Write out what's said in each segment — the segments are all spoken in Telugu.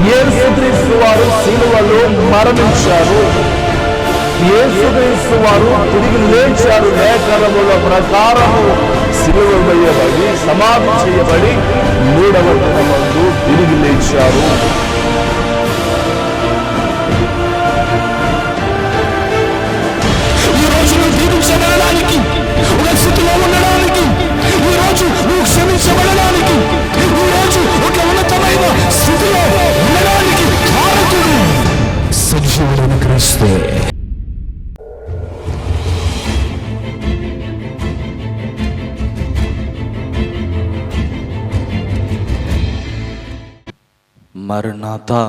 యేసుక్రీస్తు వారు సిలువలో మరణించారు, యేసుక్రీస్తు వారు తిరిగి లేచారు. లేఖనముల ప్రకారము సిలువ వేయబడి సమాధి చేయబడి మూడవ దినమందు తిరిగి లేచారు. ఈ రోజు నువ్వు దీవించబడడానికి, ఒక స్థితిలో ఉండడానికి, ఈ రోజు నువ్వు క్షమించబడడానికి, ఈ రోజు ఒక ఉన్నతమైన స్థితిలో ఉండడానికి కారకుడు సజీవుడైన క్రీస్తే. మరణాతా.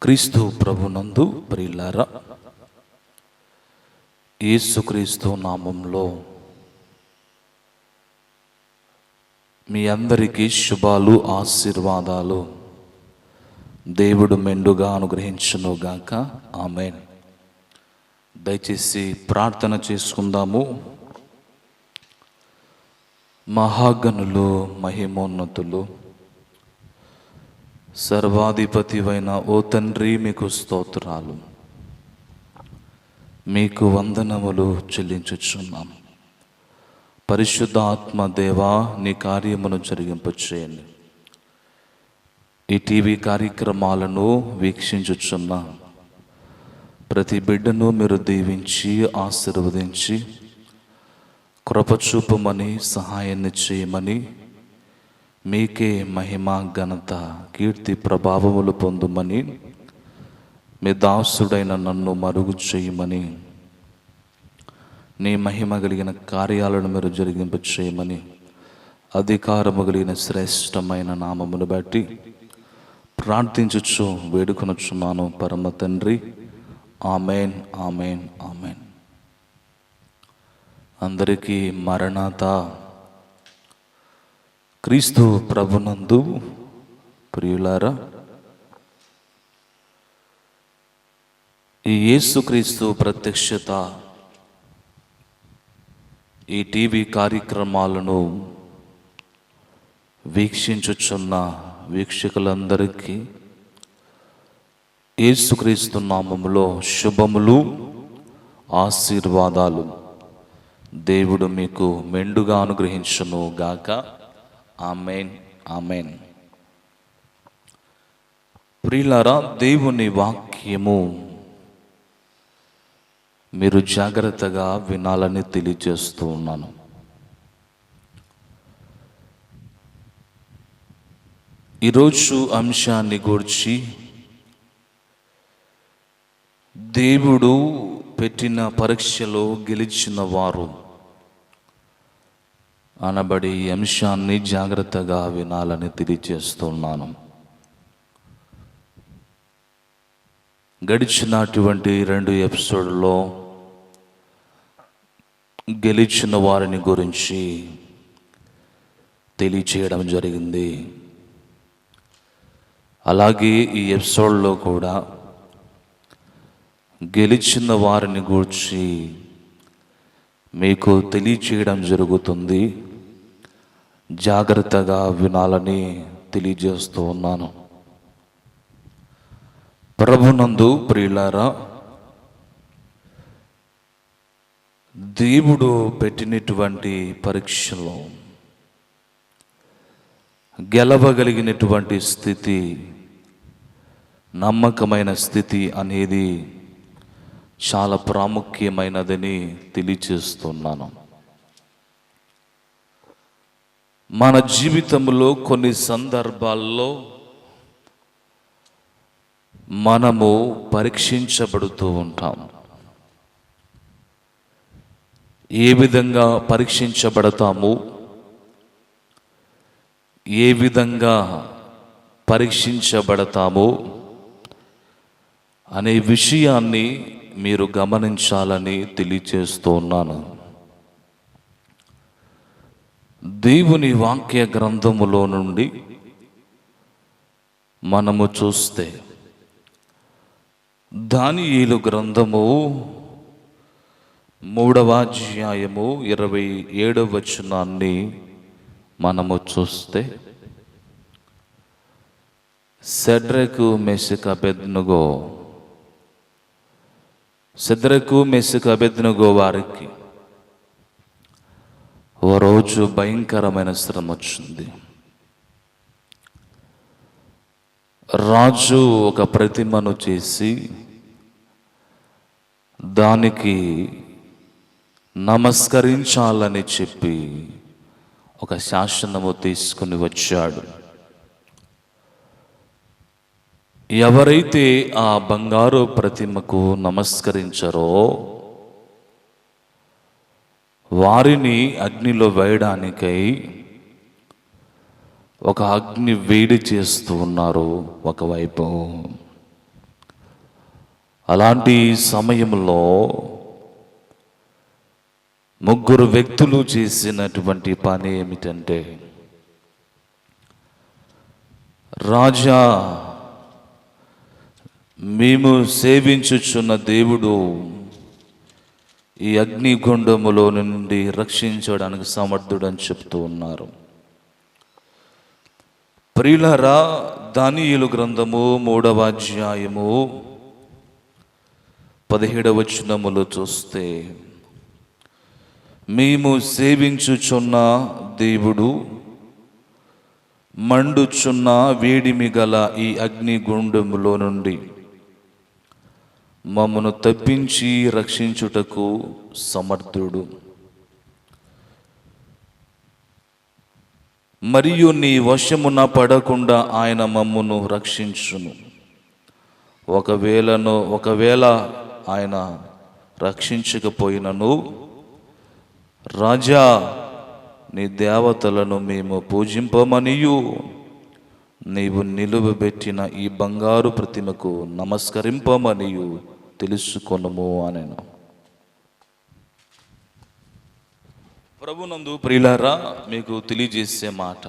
క్రీస్తు ప్రభునందు ప్రియులారా, యేసుక్రీస్తు నామంలో మీ అందరికీ శుభాలు, ఆశీర్వాదాలు దేవుడు మెండుగా అనుగ్రహించునుగాక. ఆమేన్. దయచేసి ప్రార్థన చేసుకుందాము. మహాగణులు, మహిమోన్నతులు, సర్వాధిపతివైన ఓ తండ్రి, మీకు స్తోత్రాలు, మీకు వందనములు చెల్లించుచున్నాం. పరిశుద్ధ ఆత్మ దేవా, నీ కార్యమును జరిగింపచేయండి. ఈ టీవీ కార్యక్రమాలను వీక్షించుచున్న ప్రతి బిడ్డను మీరు దీవించి ఆశీర్వదించి కృపచూపమని, సహాయాన్ని చేయమని, మీకే మహిమ, ఘనత, కీర్తి, ప్రభావములు పొందుమని, మీ దాసుడైన నన్ను మరుగు చేయమని, నీ మహిమ కలిగిన కార్యాలను మీరు జరిగింప చేయమని అధికారము కలిగిన శ్రేష్టమైన నామమును బట్టి ప్రార్థించుచు వేడుకొనుచున్నాను పరమ తండ్రి. Amen, amen, amen. అందరికీ మరణాతా. క్రీస్తు ప్రభునందు ప్రియులారా, ఈ యేసుక్రీస్తు ప్రత్యక్షత ఈ టీవీ కార్యక్రమాలను వీక్షించుచున్న వీక్షకులందరికీ యేసుక్రీస్తు నామములో శుభములు, ఆశీర్వాదాలు దేవుడు మీకు మెండుగా అనుగ్రహించును గాక. Amen, amen. ప్రియులారా, దేవుని వాక్యము మీరు జాగ్రత్తగా వినాలని తెలియజేస్తూ ఉన్నాను. ఈరోజు అంశాన్ని గూర్చి దేవుడు పెట్టిన పరీక్షలో గెలిచిన వారు అనబడి ఈ అంశాన్ని జాగ్రత్తగా వినాలని తెలియజేస్తున్నాను. గడిచినటువంటి 2 ఎపిసోడ్లో గెలిచిన వారిని గురించి తెలియచేయడం జరిగింది. అలాగే ఈ ఎపిసోడ్లో కూడా గెలిచిన వారిని గురించి మీకు తెలియచేయడం జరుగుతుంది. జాగ్రత్తగా వినాలని తెలియజేస్తూ ఉన్నాను. ప్రభునందు ప్రియులారా, దేవుడు పెట్టినటువంటి పరీక్షలో గెలవగలిగినటువంటి స్థితి, నమ్మకమైన స్థితి అనేది చాలా ప్రాముఖ్యమైనదని తెలియజేస్తున్నాను. మన జీవితంలో కొన్ని సందర్భాల్లో మనము పరీక్షించబడుతూ ఉంటాం. ఏ విధంగా పరీక్షించబడతాము, ఏ విధంగా పరీక్షించబడతాము అనే విషయాన్ని మీరు గమనించాలని తెలియజేస్తూ ఉన్నాను. దేవుని వాక్య గ్రంథములో నుండి మనము చూస్తే దానియేలు గ్రంథము 3వ అధ్యాయము 27వ వచనాన్ని మనము చూస్తే, షద్రకు మెషకు అబేద్నెగో వారికి ఓ రోజు భయంకరమైన శ్రమ వచ్చింది. రాజు ఒక ప్రతిమను చేసి దానికి నమస్కరించాలని చెప్పి ఒక శాసనము తీసుకుని వచ్చాడు. ఎవరైతే ఆ బంగారు ప్రతిమకు నమస్కరించారో వారిని అగ్నిలో వేయడానికై ఒక అగ్ని వేడి చేస్తూ ఉన్నారు ఒకవైపు. అలాంటి సమయంలో ముగ్గురు వ్యక్తులు చేసినటువంటి పని ఏమిటంటే, రాజా, మేము సేవించుచున్న దేవుడు ఈ అగ్నిగుండములో నుండి రక్షించడానికి సమర్థుడని చెప్తూ ఉన్నారు. ప్రియులారా, దానియేలు గ్రంథము 3వ అధ్యాయము 17వ వచనములో చూస్తే, మేము సేవించుచున్న దేవుడు మండుచున్న వేడిమి గల ఈ అగ్నిగుండములో నుండి మమ్మను తప్పించి రక్షించుటకు సమర్థుడు. మరియు నీ వశమున పడకుండా ఆయన మమ్మును రక్షించును. ఒకవేళ ఆయన రక్షించకపోయినను, రాజా, నీ దేవతలను మేము పూజింపమనియు నీవు నిలువబెట్టిన ఈ బంగారు ప్రతిమకు నమస్కరింపమనియు తెలుసుకొనుము అనెను. ప్రభునందు ప్రియులారా, మీకు తెలియజేసే మాట,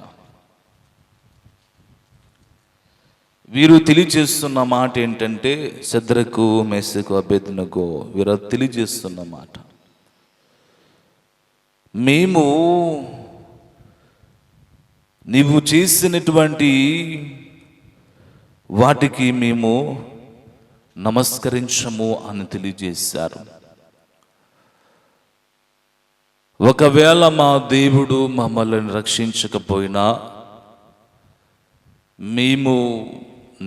వీరు తెలియజేస్తున్న మాట ఏంటంటే, షద్రకు మెషకు అబేద్నెగో వీరు తెలియజేస్తున్న మాట, మేము నీవు చేసినటువంటి వాటికి మేము నమస్కరించము అని తెలియజేశారు. ఒకవేళ మా దేవుడు మమ్మల్ని రక్షించకపోయినా మేము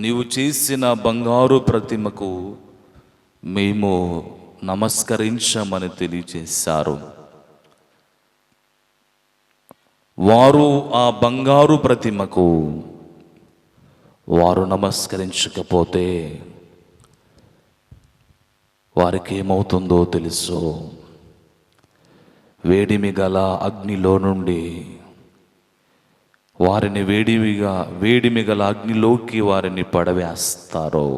నీవు చేసిన బంగారు ప్రతిమకు మేము నమస్కరించమని తెలియజేశారు. వారు ఆ బంగారు ప్రతిమకు వారు నమస్కరించకపోతే వారికి ఏమవుతుందో తెలుసు. వేడిమి గల అగ్నిలో నుండి వారిని వేడిమి గల అగ్నిలోకి వారిని పడవేస్తారు.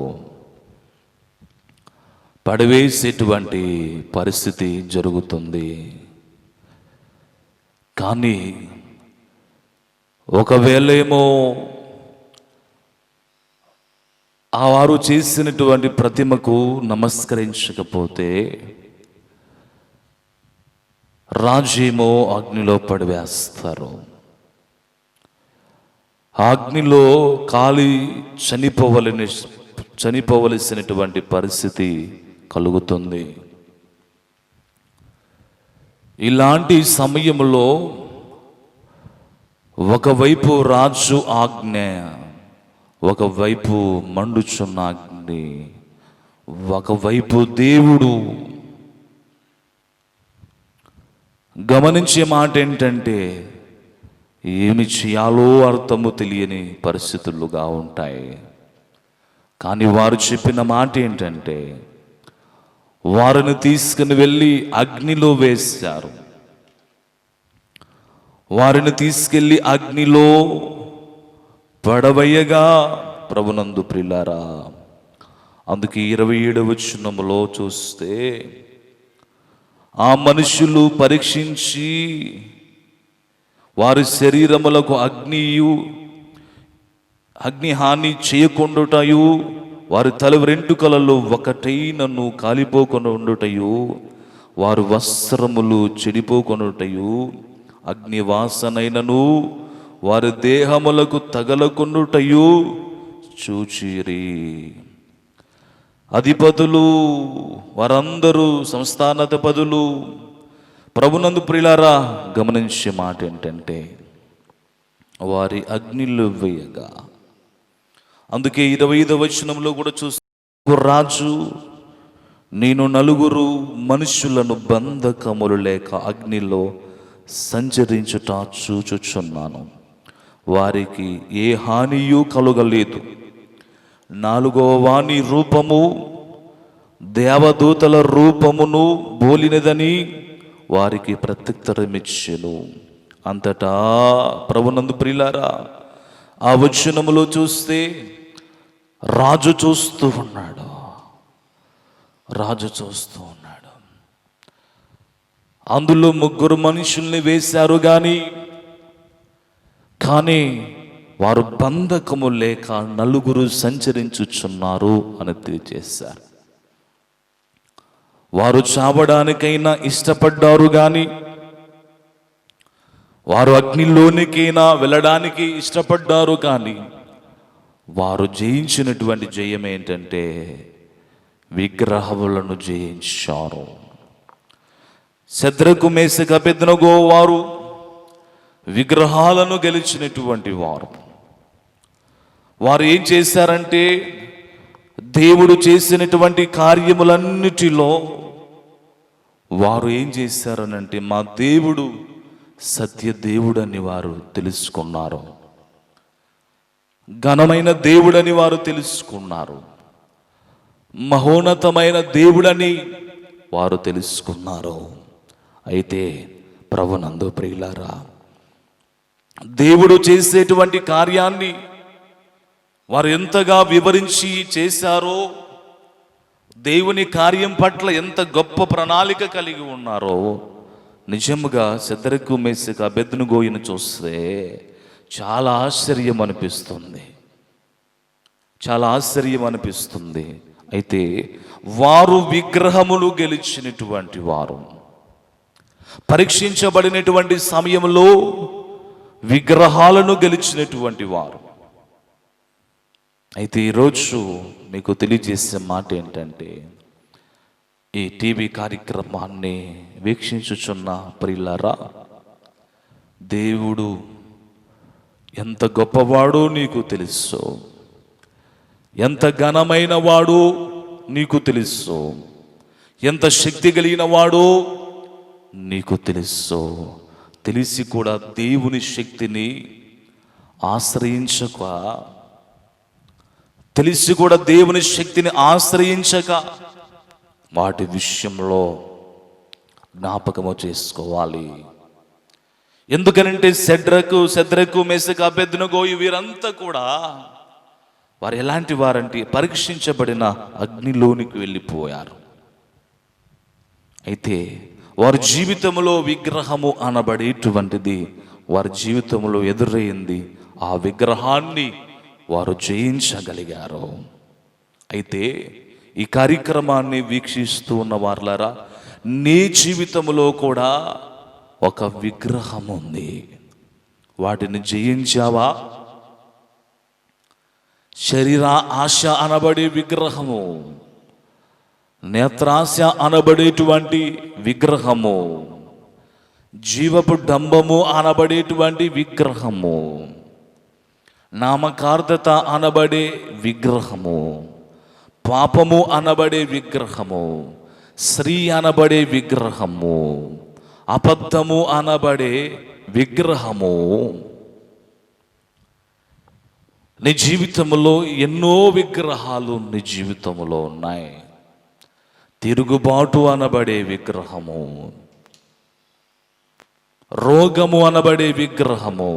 పడవేసేటువంటి పరిస్థితి జరుగుతుంది. కానీ ఒకవేళేమో ఆ వారు చేసినటువంటి ప్రతిమకు నమస్కరించకపోతే రాజేమో అగ్నిలో పడివేస్తారు. అగ్నిలో కాలి చనిపోవలసినటువంటి పరిస్థితి కలుగుతుంది. ఇలాంటి సమయంలో ఒకవైపు రాజు ఆజ్ఞ, ఒకవైపు మండుచున్న అగ్ని, ఒకవైపు దేవుడు. గమనించే మాట ఏంటంటే, ఏమి చేయాలో అర్థము తెలియని పరిస్థితులుగా ఉంటాయి. కానీ వారు చెప్పిన మాట ఏంటంటే, వారిని తీసుకుని వెళ్ళి అగ్నిలో వేశారు. వారిని తీసుకెళ్ళి అగ్నిలో పడవయ్యగా, ప్రభునందు ప్రియులారా, అందుకే 27వ వచనములో చూస్తే, ఆ మనుషులు పరీక్షించి వారి శరీరములకు అగ్ని హాని చేయకుండుటయు, వారి తల వెంట్రుకలలో ఒకటైనను కాలిపోకుండా ఉండుటయు, వారు వస్త్రములు చెడిపోకొనుటయు, అగ్ని వాసనైనను వారి దేహములకు తగలకుండుటయు చూచిరి. అధిపతులు వారందరూ, సంస్థానాధిపతులు, ప్రభునందు ప్రియులారా, గమనించే మాట ఏంటంటే వారి అగ్నిలో వేయగా, అందుకే 25వ వచనంలో కూడా చూస్తూ, రాజు నేను 4 మనుషులను బంధకములు లేక అగ్నిలో సంచరించుట చూచుచున్నాను, వారికి ఏ హానియూ కలుగలేదు. 4వ వాని రూపము దేవదూతల రూపమును బోలినదని వారికి ప్రత్యుత్తరమిచ్చెను. అంతటా ప్రభునందు ప్రియులారా, ఆ వచనములో చూస్తే రాజు చూస్తూ ఉన్నాడు. రాజు చూస్తూ ఉన్నాడు. అందులో 3 మనుషుల్ని వేశారు కానీ వారు బంధకము లేక 4 సంచరించుచున్నారు అని తెలియజేశారు. వారు చావడానికైనా ఇష్టపడ్డారు కానీ, వారు అగ్నిలోనికైనా వెళ్ళడానికి ఇష్టపడ్డారు కానీ, వారు జయించినటువంటి జయం ఏంటంటే విగ్రహములను జయించారు. శద్రకు, మేషకు, అబేద్నెగో వారు విగ్రహాలను గెలిచినటువంటి వారు. వారు ఏం చేశారంటే దేవుడు చేసినటువంటి కార్యములన్నిటిలో వారు ఏం చేశారనంటే మా దేవుడు సత్య దేవుడని వారు తెలుసుకున్నారు. ఘనమైన దేవుడని వారు తెలుసుకున్నారు. మహోన్నతమైన దేవుడని వారు తెలుసుకున్నారు. అయితే ప్రభునందు ప్రియులారా, దేవుడు చేసేటువంటి కార్యాన్ని వారు ఎంతగా వివరించి చేశారో, దేవుని కార్యం పట్ల ఎంత గొప్ప ప్రణాళిక కలిగి ఉన్నారో, నిజముగా శద్రకు, మేషకు, అబేద్నెగోను చూస్తే చాలా ఆశ్చర్యం అనిపిస్తుంది. చాలా ఆశ్చర్యం అనిపిస్తుంది. అయితే వారు విగ్రహములు గెలిచినటువంటి వారు. పరీక్షించబడినటువంటి సమయంలో విగ్రహాలను గెలిచినటువంటి వారు. అయితే ఈరోజు మీకు తెలియజేసే మాట ఏంటంటే, ఈ టీవీ కార్యక్రమాన్ని వీక్షించుచున్న ప్రియులారా, దేవుడు ఎంత గొప్పవాడో నీకు తెలుసు, ఎంత ఘనమైన వాడో నీకు తెలుసు, ఎంత శక్తి కలిగిన వాడో నీకు తెలుసు. తెలిసి కూడా దేవుని శక్తిని ఆశ్రయించక, తెలిసి కూడా దేవుని శక్తిని ఆశ్రయించక వాటి విషయంలో జ్ఞాపకము చేసుకోవాలి. ఎందుకనంటే శద్రకు, మేషకు, అబేద్నెగో వీరంతా కూడా వారు ఎలాంటి వారంటే పరీక్షించబడిన అగ్నిలోనికి వెళ్ళిపోయారు. అయితే వారి జీవితంలో విగ్రహము అనబడేటువంటిది వారి జీవితంలో ఎదురయ్యింది. ఆ విగ్రహాన్ని వారు జయించగలిగారు. అయితే ఈ కార్యక్రమాన్ని వీక్షిస్తూ ఉన్న వారులారా, నీ జీవితంలో కూడా ఒక విగ్రహం ఉంది. వాటిని జయించావా? శరీర ఆశ అనబడే విగ్రహము, నేత్రాశ అనబడేటువంటి విగ్రహము, జీవపు డంబము అనబడేటువంటి విగ్రహము, నామకార్థత అనబడే విగ్రహము, పాపము అనబడే విగ్రహము, స్త్రీ అనబడే విగ్రహము, అబద్ధము అనబడే విగ్రహము. నీ జీవితంలో ఎన్నో విగ్రహాలు నీ జీవితంలో ఉన్నాయి. తిరుగుబాటు అనబడే విగ్రహము, రోగము అనబడే విగ్రహము,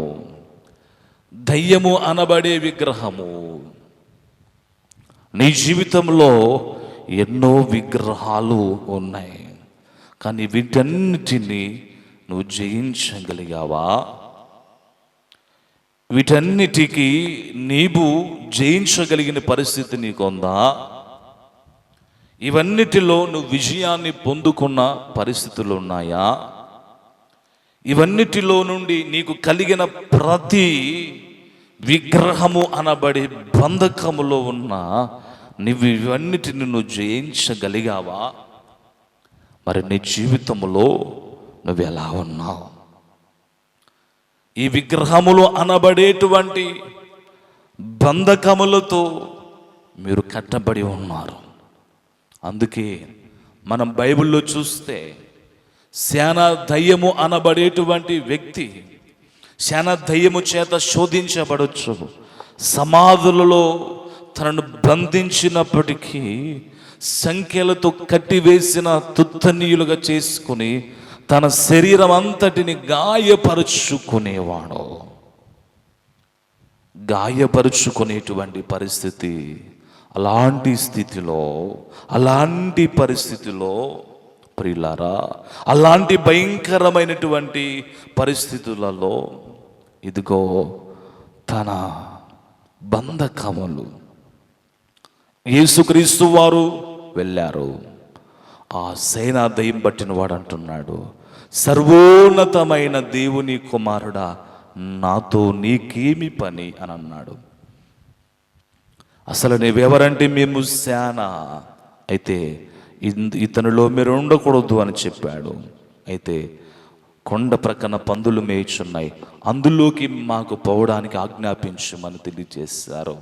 దయ్యము అనబడే విగ్రహము. నీ జీవితంలో ఎన్నో విగ్రహాలు ఉన్నాయి. కానీ వీటన్నిటినీ నువ్వు జయించగలిగావా? వీటన్నిటికీ నీవు జయించగలిగిన పరిస్థితి నీకుందా? ఇవన్నిటిలో నువ్వు విజయాన్ని పొందుకున్న పరిస్థితులు ఉన్నాయా? ఇవన్నిటిలో నుండి నీకు కలిగిన ప్రతి విగ్రహము అనబడే బంధకములో ఉన్న నువ్వు ఇవన్నిటిని నువ్వు జయించగలిగావా? మరి నీ జీవితంలో నువ్వు ఎలా ఉన్నావు? ఈ విగ్రహములు అనబడేటువంటి బంధకములతో మీరు కట్టబడి ఉన్నారు. అందుకే మనం బైబిల్లో చూస్తే శానా దయ్యము అనబడేటువంటి వ్యక్తి శానా దయ్యము చేత శోధించబడవచ్చు. సమాధులలో తనను బంధించినప్పటికీ సంఖ్యలతో కట్టివేసిన తుత్తనీయులుగా చేసుకుని తన శరీరం అంతటిని గాయపరుచుకునేటువంటి పరిస్థితి. అలాంటి పరిస్థితిలో ప్రియులారా, అలాంటి భయంకరమైనటువంటి పరిస్థితులలో ఇదిగో తన బంధకములు యేసుక్రీస్తు వారు వెళ్ళారు. ఆ సేనా దయ్యం పట్టిన వాడు అంటున్నాడు, సర్వోన్నతమైన దేవుని కుమారుడా, నాతో నీకేమి పని అని అన్నాడు. అసలు నీవెవరంటే మేము సేన, అయితే ఇతనిలో మీరు ఉండకూడదు అని చెప్పాడు. అయితే కొండ ప్రక్కన పందులు మేయుచున్నాయి, అందులోకి మాకు పోవడానికి ఆజ్ఞాపించమని తెలియజేశారు.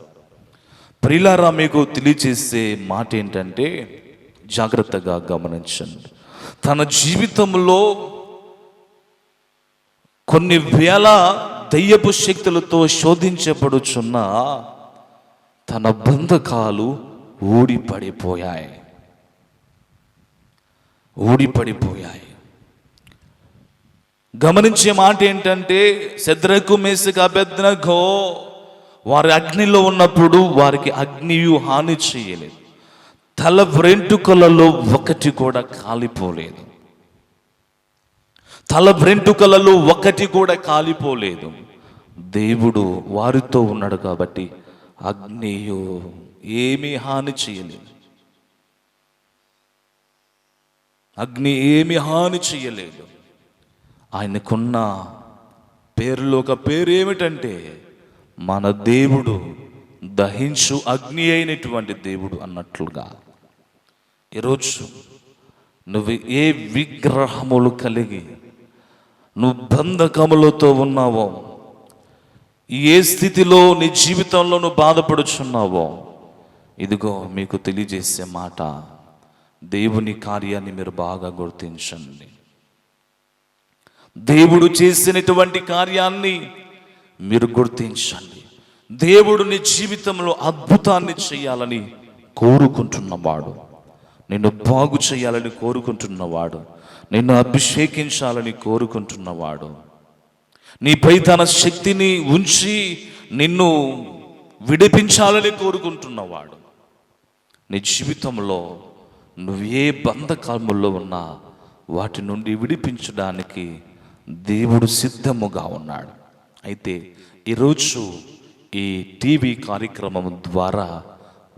ప్రియులారా, మీకు తెలియజేసే మాట ఏంటంటే జాగ్రత్తగా గమనించండి. తన జీవితంలో కొన్ని వేల దయ్యపు శక్తులతో శోధించబడుచున్న తన బంధకాలు ఊడిపడిపోయాయి. గమనించే మాట ఏంటంటే శద్రకు మేషకు అబేద్నెగో వారి అగ్నిలో ఉన్నప్పుడు వారికి అగ్నియు హాని చేయలేదు. తల వెంట్రుకలలో ఒకటి కూడా కాలిపోలేదు. దేవుడు వారితో ఉన్నాడు కాబట్టి అగ్నియు ఏమీ హాని చేయలేదు. ఆయనకున్న పేరులో ఒక పేరు ఏమిటంటే మన దేవుడు దహించు అగ్ని అయినటువంటి దేవుడు అన్నట్లుగా. ఈరోజు నువ్వు ఏ విగ్రహములు కలిగి నువ్వు బంధకములతో ఉన్నావో, ఏ స్థితిలో నీ జీవితంలో నువ్వు బాధపడుచున్నావో, ఇదిగో మీకు తెలియజేసే మాట, దేవుని కార్యాన్ని మీరు బాగా గుర్తించండి. దేవుడు చేసినటువంటి కార్యాన్ని మీరు గుర్తించండి. దేవుడు నీ జీవితంలో అద్భుతాన్ని చేయాలని కోరుకుంటున్నవాడు, నిన్ను బాగు చేయాలని కోరుకుంటున్నవాడు, నిన్ను అభిషేకించాలని కోరుకుంటున్నవాడు, నీపై తన శక్తిని ఉంచి నిన్ను విడిపించాలని కోరుకుంటున్నవాడు. నీ జీవితంలో నువ్వు ఏ బంధకాలముల్లో ఉన్నా వాటి నుండి విడిపించడానికి దేవుడు సిద్ధముగా ఉన్నాడు. అయితే ఈరోజు ఈ టీవీ కార్యక్రమం ద్వారా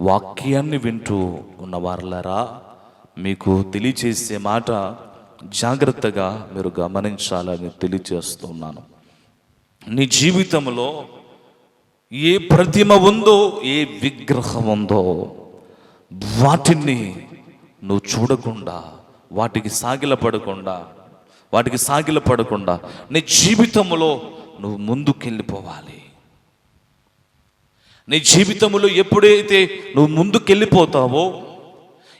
వాక్యాన్ని వింటూ ఉన్న వారలారా, మీకు తెలియచేసే మాట జాగ్రత్తగా మీరు గమనించాలని తెలియజేస్తున్నాను. నీ జీవితంలో ఏ ప్రతిమ ఉందో, ఏ విగ్రహం ఉందో, వాటిని నువ్వు చూడకుండా, వాటికి సాగిలపడకుండా నీ జీవితంలో నువ్వు ముందుకెళ్ళిపోవాలి. నీ జీవితంలో ఎప్పుడైతే నువ్వు ముందుకెళ్ళిపోతావో,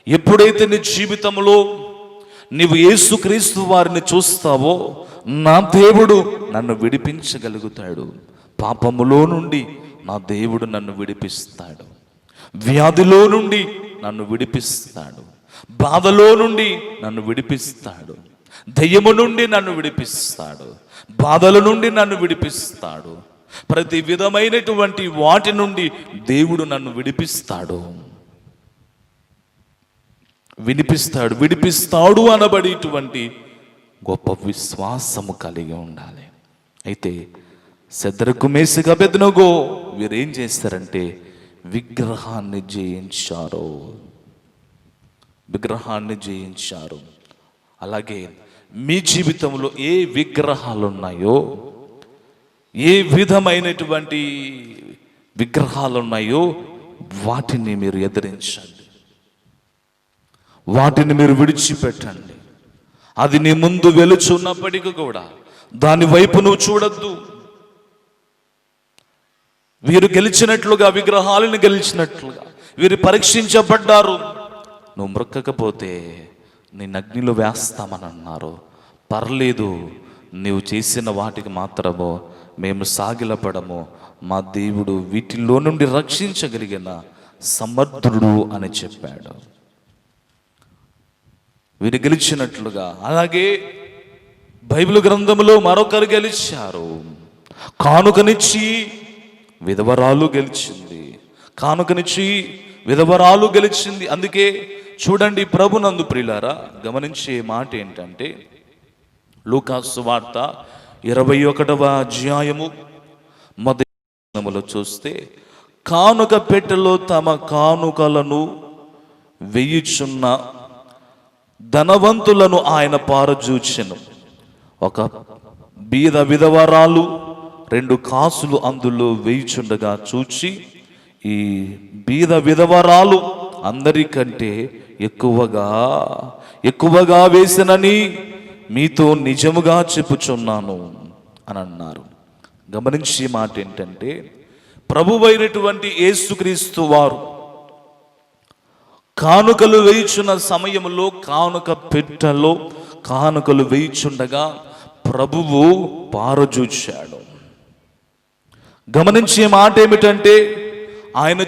ఎప్పుడైతే నీ జీవితంలో నీవు యేసుక్రీస్తు వారిని చూస్తావో, నా దేవుడు నన్ను విడిపించగలుగుతాడు, పాపములో నుండి నా దేవుడు నన్ను విడిపిస్తాడు, వ్యాధిలో నుండి నన్ను విడిపిస్తాడు, బాధలో నుండి నన్ను విడిపిస్తాడు, దయ్యము నుండి నన్ను విడిపిస్తాడు, బాధల నుండి నన్ను విడిపిస్తాడు, ప్రతి విధమైనటువంటి వాటి నుండి దేవుడు నన్ను విడిపిస్తాడు అనబడేటువంటి గొప్ప విశ్వాసము కలిగి ఉండాలి. అయితే శద్రకు మేషకు అబేద్నెగో వీరేం చేస్తారంటే విగ్రహాన్ని జయించారు. అలాగే మీ జీవితంలో ఏ విగ్రహాలు ఉన్నాయో, ఏ విధమైనటువంటి విగ్రహాలు ఉన్నాయో వాటిని మీరు ఎదిరించండి, వాటిని మీరు విడిచిపెట్టండి. అది నీ ముందు వెలుచున్నప్పటికీ కూడా దాని వైపు నువ్వు చూడొద్దు. వీరు గెలిచినట్లుగా, విగ్రహాలను గెలిచినట్లుగా వీరు పరీక్షించబడ్డారు. నువ్వు మ్రొక్కకపోతే నేను అగ్నిలో వేస్తామని అన్నారు. పర్లేదు, నీవు చేసిన వాటికి మాత్రము మేము సాగిలపడము, మా దేవుడు వీటిలో నుండి రక్షించగలిగిన సమర్థుడు అని చెప్పాడు. వీరు గెలిచినట్లుగా అలాగే బైబిల్ గ్రంథంలో మరొకరు గెలిచారు. కానుకనిచ్చి విధవరాలు గెలిచింది, కానుకనిచ్చి విధవరాలు గెలిచింది. అందుకే చూడండి, ప్రభునందు ప్రియులారా, గమనించే మాట ఏంటంటే లూకాసు వార్త 21వ అధ్యాయము మొదటి వచనములో చూస్తే, కానుక పెట్టెలో తమ కానుకలను వెయ్యుచున్న ధనవంతులను ఆయన పారజూచెను. ఒక బీద విధవరాలు 2 కాసులు అందులో వేయుచుండగా చూచి, ఈ బీద విధవరాలు అందరికంటే ఎక్కువగా వేసినని మీతో నిజముగా చెప్పుచున్నాను అని అన్నారు. గమనించే మాట ఏంటంటే, ప్రభువైనటువంటి యేసుక్రీస్తు వారు కానుకలు వేయుచున్న సమయంలో, కానుక పెట్టెలో కానుకలు వేయుచుండగా ప్రభువు పారజూచాడు. గమనించే మాట ఏమిటంటే, ఆయన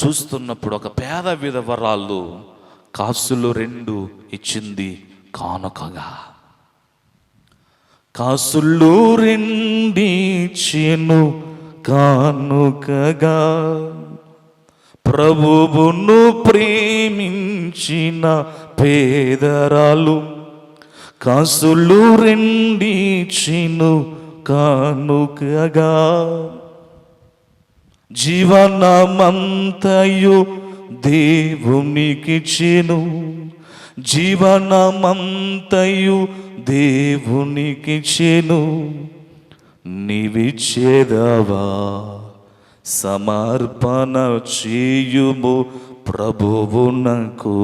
చూస్తున్నప్పుడు ఒక పేద విధవరాలు కాసులు 2 ఇచ్చింది కానుకగా. కాసులు 2 ఇచ్చెను కానుకగా, ప్రభువును ప్రేమించిన పేదరాలు కాసులు 2 ఇచ్చెను కానుకగా. జీవనమంతయు దేవునికిచ్చెను, జీవనమంతయు దేవునికిచ్చెను. నీవిచ్చేదవా సమర్పణ చేయుము ప్రభువునకు,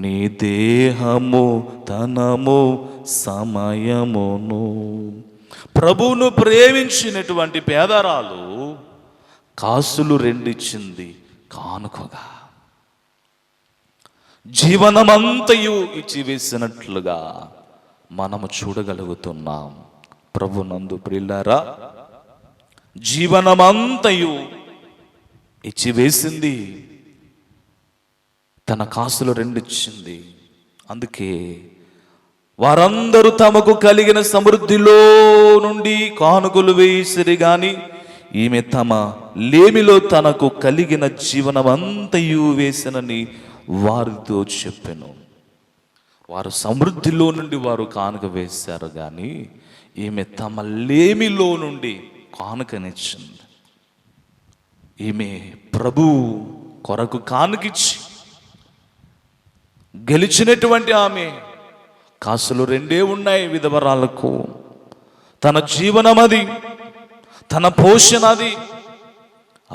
నీ దేహము ధనము సమయమును. ప్రభువును ప్రేమించినటువంటి పేదరాలు కాసులు 2 ఇచ్చింది కానుకగా. జీవనమంతయు ఇచ్చి వేసినట్లుగా మనము చూడగలుగుతున్నాం. ప్రభునందు ప్రియులారా, జీవనమంతయు ఇచ్చి వేసింది, తన కాసులు 2 ఇచ్చింది. అందుకే వారందరూ తమకు కలిగిన సమృద్ధిలో నుండి కానుకలు వేసిరి గాని, ఈమె తమ లేమిలో తనకు కలిగిన జీవనమంతయు వేసినని వారితో చెప్పెను. వారు సమృద్ధిలో నుండి వారు కానుక వేశారు కానీ, ఈమె తమ లేమిలో నుండి కానుకనిచ్చింది. ఈమె ప్రభు కొరకు కానుకిచ్చి గెలిచినటువంటి ఆమె. కాసులు 2 ఉన్నాయి విధవరాలకు. తన జీవనం అది, తన పోషణ అది,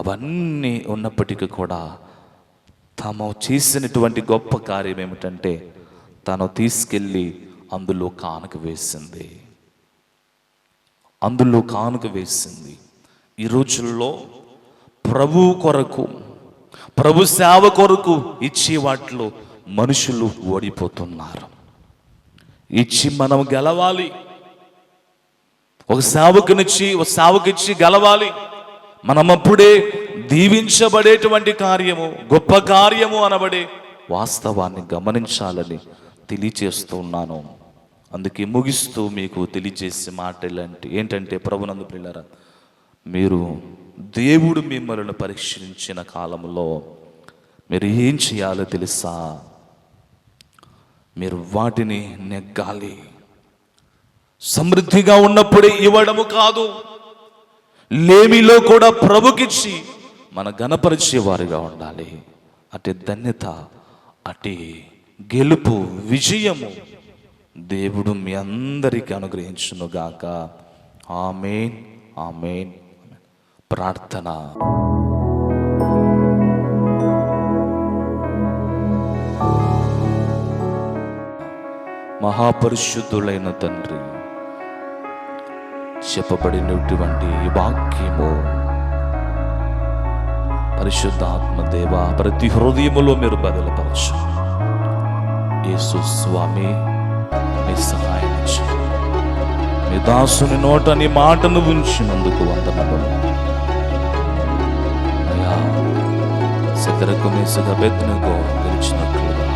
అవన్నీ ఉన్నప్పటికీ కూడా తాము చేసినటువంటి గొప్ప కార్యం ఏమిటంటే, తను తీసుకెళ్ళి అందులో కానుక వేసింది. ఈ రోజుల్లో ప్రభు కొరకు, ప్రభు సేవ కొరకు ఇచ్చే వాటిలో మనుషులు ఓడిపోతున్నారు. ఇచ్చి మనం గెలవాలి, ఒక సేవకిచ్చి గెలవాలి. మనం అప్పుడే దీవించబడేటువంటి కార్యము, గొప్ప కార్యము అనబడే వాస్తవాన్ని గమనించాలని తెలియచేస్తూ ఉన్నాను. అందుకే ముగిస్తూ మీకు తెలియజేసే మాటలు ఏంటంటే, ప్రభునందు ప్రియులారా, మీరు దేవుడు మిమ్మల్ని పరీక్షించిన కాలంలో మీరు ఏం చేయాలో తెలుసా? మీరు వాటిని నెగ్గాలి. సమృద్ధిగా ఉన్నప్పుడే ఇవ్వడము కాదు, లేమిలో కూడా ప్రభుకిచ్చి మన గణపరిచే వారిగా ఉండాలి. అటు ధన్యత, అటు గెలుపు, విజయము దేవుడు మీ అందరికీ అనుగ్రహించును గాక. ఆమేన్ ఆమేన్. ప్రార్థన. మహాపరిశుద్ధులైన తండ్రి, చెప్పబడినటువంటి ఈ వాక్యము పరిశుద్ధాత్మ దేవ ప్రతి హృదయములో మీరు బదలుపరచు. యేసు స్వామి, మీ సహాయం చేయండి. మీ దాసుని నోట నీ మాటను ఉంచినందుకు వందనములు. అయ్యా, శద్రకు మేషకు అబేద్నెగో గెలిచినట్లుగా,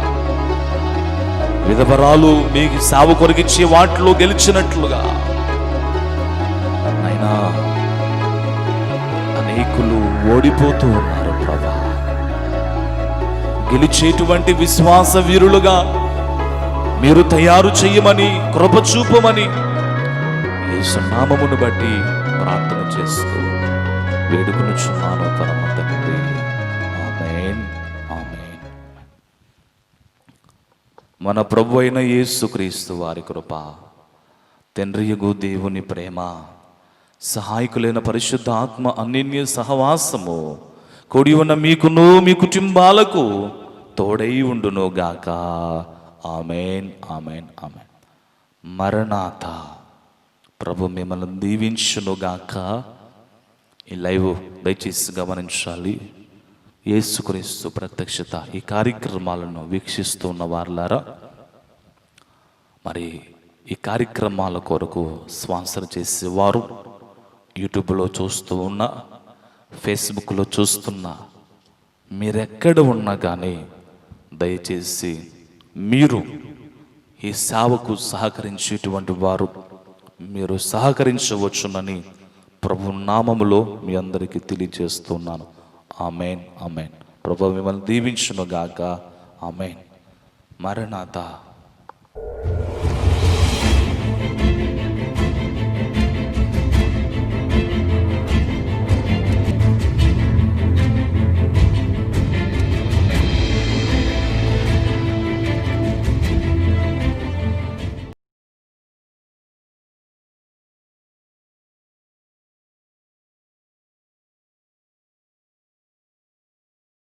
విధవరాలు మీకు సావు కొరికిచ్చే వాటిలో గెలిచినట్లుగా అయినా అనేకులు ఓడిపోతూ ఉన్నారు ప్రభా. గెలిచేటువంటి విశ్వాస వీరులుగా మీరు తయారు చేయమని, కృప చూపమని యేసు నామమును బట్టి ప్రార్థన చేస్తూ వేడుకొనుచున్నాను పరమ తండ్రి. ఆమేన్ ఆమేన్. మన ప్రభు అయిన యేసుక్రీస్తు వారి కృప, తండ్రియగు దేవుని ప్రేమ, సహాయకులైన పరిశుద్ధ ఆత్మ అన్యోన్య సహవాసము కూడి ఉన్న మీకును మీ కుటుంబాలకు తోడై ఉండును గాక. ఆమేన్ ఆమేన్ ఆమేన్. మరణాత. ప్రభు మిమ్మల్ని దీవించును గాక. ఈ లైవ్ దయచేసి గమనించాలి. యేసుక్రీస్తు ప్రత్యక్షత ఈ కార్యక్రమాలను వీక్షిస్తూ ఉన్న వారులారా, మరి ఈ కార్యక్రమాల కొరకు స్పాన్సర్ చేసేవారు యూట్యూబ్లో చూస్తూ ఉన్నా, ఫేస్బుక్లో చూస్తున్నా, మీరెక్కడ ఉన్నా కానీ దయచేసి మీరు ఈ సేవకు సహకరించేటువంటి వారు మీరు సహకరించవచ్చునని ప్రభు నామములో మీ అందరికీ తెలియజేస్తున్నాను. ఆమేన్ ఆమేన్. ప్రభు మిమ్మల్ని దీవించును గాక. ఆమేన్. మరణాత.